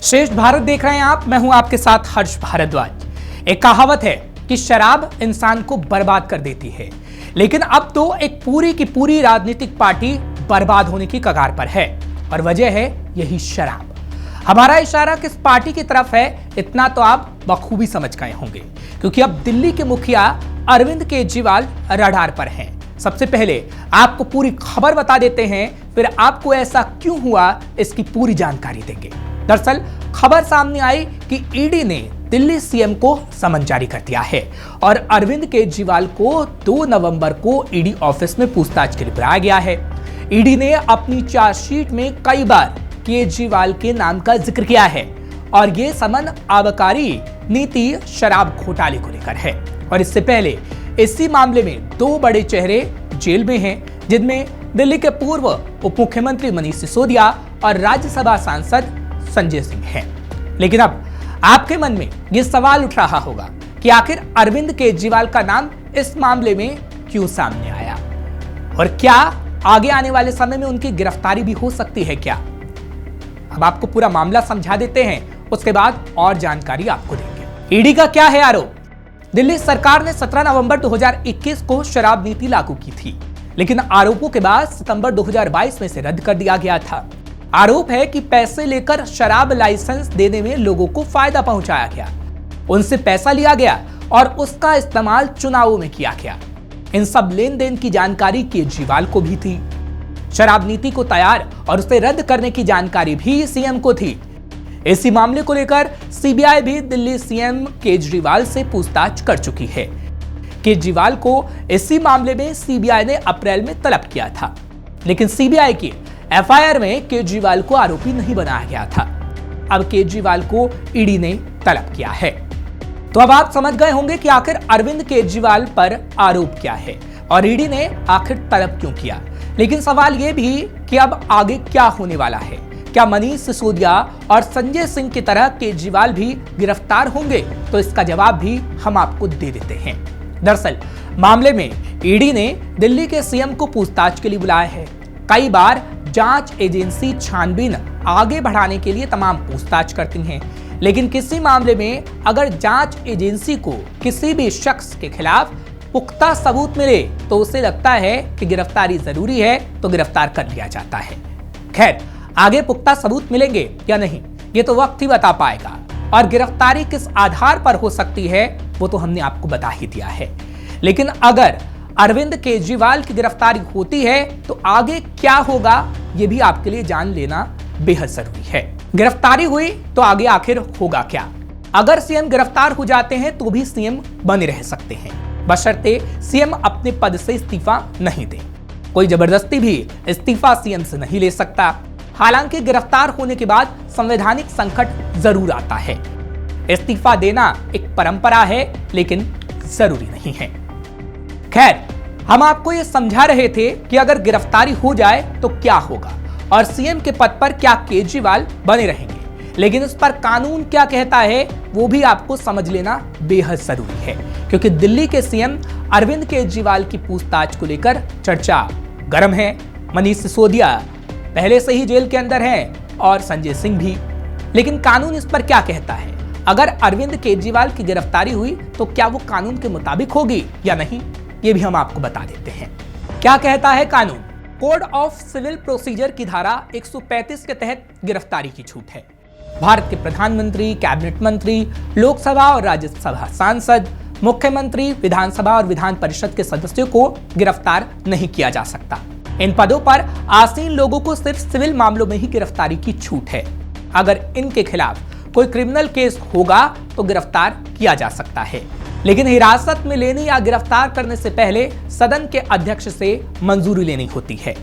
श्रेष्ठ भारत देख रहे हैं आप। मैं हूं आपके साथ हर्ष भारद्वाज। एक कहावत है कि शराब इंसान को बर्बाद कर देती है, लेकिन अब तो एक पूरी की पूरी राजनीतिक पार्टी बर्बाद होने की कगार पर है और वजह है यही शराब। हमारा इशारा किस पार्टी की तरफ है इतना तो आप बखूबी समझ गए होंगे, क्योंकि अब दिल्ली के मुखिया अरविंद केजरीवाल रडार पर हैं। सबसे पहले आपको पूरी खबर बता देते हैं, फिर आपको ऐसा क्यों हुआ इसकी पूरी जानकारी देंगे। दरअसल खबर सामने आई कि ईडी ने दिल्ली सीएम को समन जारी कर दिया है और अरविंद केजरीवाल को 2 नवंबर को ईडी ऑफिस में पूछताछ के लिए बुलाया गया है। ईडी ने अपनी चार्जशीट में कई बार केजरीवाल के नाम का जिक्र किया है और ये समन आबकारी नीति शराब घोटाले को लेकर है। और इससे पहले इसी मामले में 2 बड़े चेहरे जेल में हैं, जिनमें दिल्ली के पूर्व उप मुख्यमंत्री मनीष सिसोदिया और राज्यसभा सांसद संजय सिंह हैं। लेकिन अब आपके मन में यह सवाल उठ रहा होगा कि आखिर अरविंद केजरीवाल का नाम इस मामले में क्यों सामने आया और क्या आगे आने वाले समय में उनकी गिरफ्तारी भी हो सकती है क्या। अब आपको पूरा मामला समझा देते हैं, उसके बाद और जानकारी आपको देंगे। ईडी का क्या है आरोप। दिल्ली सरकार ने 17 नवंबर 2021 को शराब नीति लागू की थी, लेकिन आरोपों के बाद सितंबर 2022 में से रद्द कर दिया गया था। आरोप है कि पैसे लेकर शराब लाइसेंस देने में लोगों को फायदा पहुंचाया गया, उनसे पैसा लिया गया और उसका इस्तेमाल चुनावों में किया गया। इन सब लेन देन की जानकारी केजरीवाल को भी थी। शराब नीति को तैयार और उसे रद्द करने की जानकारी भी सीएम को थी। इसी मामले को लेकर सीबीआई भी दिल्ली सीएम केजरीवाल से पूछताछ कर चुकी है। केजरीवाल को इसी मामले में सीबीआई ने अप्रैल में तलब किया था, लेकिन सीबीआई की एफआईआर में केजरीवाल को आरोपी नहीं बनाया गया था। अब केजरीवाल को ईडी ने तलब किया है। तो अब आप समझ गए होंगे कि आखिर अरविंद केजरीवाल पर आरोप क्या है और ईडी ने आखिर तलब क्यों किया। लेकिन सवाल यह भी कि अब आगे क्या होने वाला है। क्या मनीष सिसोदिया और संजय सिंह की तरह केजरीवाल भी गिरफ्तार होंगे? तो इसका जवाब भी हम आपको दे देते हैं। दरअसल मामले में ईडी ने दिल्ली के सीएम को पूछताछ के लिए बुलाया है। कई बार जांच एजेंसी छानबीन आगे बढ़ाने के लिए तमाम पूछताछ करती हैं, लेकिन किसी मामले में अगर जांच एजेंसी को किसी भी शख्स के खिलाफ पुख्ता सबूत मिले तो उसे लगता है कि गिरफ्तारी जरूरी है तो गिरफ्तार कर लिया जाता है। खैर, आगे पुख्ता सबूत मिलेंगे या नहीं ये तो वक्त ही बता पाएगा, और गिरफ्तारी किस आधार पर हो सकती है वो तो हमने आपको बता ही दिया है। लेकिन अगर अरविंद केजरीवाल की गिरफ्तारी होती है तो आगे क्या होगा ये भी आपके लिए जान लेना बेहद जरूरी है। गिरफ्तारी हुई तो आगे आखिर होगा क्या। अगर सीएम गिरफ्तार हो जाते हैं तो भी सीएम बने रह सकते हैं, बशर्ते सीएम अपने पद से इस्तीफा नहीं दे। कोई जबरदस्ती भी इस्तीफा सीएम से नहीं ले सकता। हालांकि गिरफ्तार होने के बाद संवैधानिक संकट जरूर आता है। इस्तीफा देना एक परंपरा है, लेकिन जरूरी नहीं है। खैर, हम आपको यह समझा रहे थे कि अगर गिरफ्तारी हो जाए तो क्या होगा और सीएम के पद पर क्या केजरीवाल बने रहेंगे, लेकिन इस पर कानून क्या कहता है वो भी आपको समझ लेना बेहद जरूरी है, क्योंकि दिल्ली के सीएम अरविंद केजरीवाल की पूछताछ को लेकर चर्चा गर्म है। मनीष सिसोदिया पहले से ही जेल के अंदर हैं और संजय सिंह भी। लेकिन कानून इस पर क्या कहता है? अगर अरविंद केजरीवाल की गिरफ्तारी हुई तो क्या वो कानून के मुताबिक होगी या नहीं, ये भी हम आपको बता देते हैं। क्या कहता है कानून? कोड ऑफ सिविल प्रोसीजर की धारा 135 के तहत गिरफ्तारी की छूट है। भारत के प्रधानमंत्री, कैबिनेट मंत्री, लोकसभा और राज्यसभा सांसद, मुख्यमंत्री, विधानसभा और विधान परिषद के सदस्यों को गिरफ्तार नहीं किया जा सकता। इन पदों पर आसीन लोगों को सिर्फ सिविल मामलों में ही गिरफ्तारी की छूट है। अगर इनके खिलाफ कोई क्रिमिनल केस होगा तो गिरफ्तार किया जा सकता है, लेकिन हिरासत में लेने या गिरफ्तार करने से पहले सदन के अध्यक्ष से मंजूरी लेनी होती है,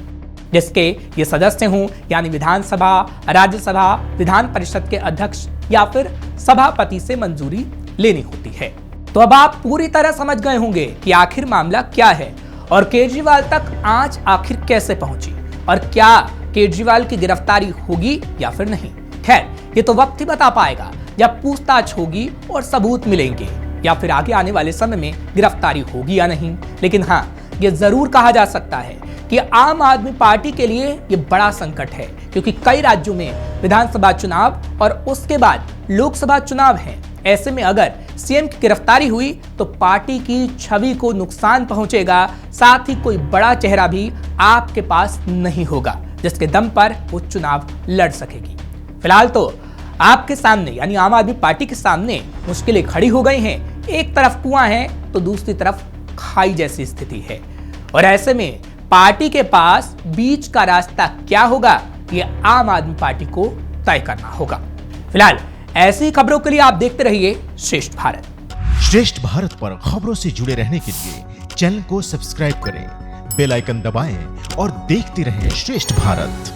जिसके ये सदस्य हों, यानी विधानसभा, राज्यसभा, विधान परिषद के अध्यक्ष या फिर सभापति से मंजूरी लेनी होती है। तो अब आप पूरी तरह समझ गए होंगे कि आखिर मामला क्या है और केजरीवाल तक आंच आखिर कैसे पहुंची और क्या केजरीवाल की गिरफ्तारी होगी या फिर नहीं। खैर, ये तो वक्त ही बता पाएगा जब पूछताछ होगी और सबूत मिलेंगे, या फिर आगे आने वाले समय में गिरफ्तारी होगी या नहीं। लेकिन हाँ, ये जरूर कहा जा सकता है कि आम आदमी पार्टी के लिए ये बड़ा संकट है, क्योंकि कई राज्यों में विधानसभा चुनाव और उसके बाद लोकसभा चुनाव हैं। ऐसे में अगर सीएम की गिरफ्तारी हुई तो पार्टी की छवि को नुकसान पहुंचेगा, साथ ही कोई बड़ा चेहरा भी आपके पास नहीं होगा जिसके दम पर वो चुनाव लड़ सकेगी। फिलहाल तो आपके सामने यानी आम आदमी पार्टी के सामने मुश्किलें खड़ी हो गई हैं। एक तरफ कुआं है तो दूसरी तरफ खाई जैसी स्थिति है, और ऐसे में पार्टी के पास बीच का रास्ता क्या होगा, ये आम आदमी पार्टी को तय करना होगा। फिलहाल ऐसी खबरों के लिए आप देखते रहिए श्रेष्ठ भारत। श्रेष्ठ भारत पर खबरों से जुड़े रहने के लिए चैनल को सब्सक्राइब करें, बेल आइकन दबाएं और देखते रहें श्रेष्ठ भारत।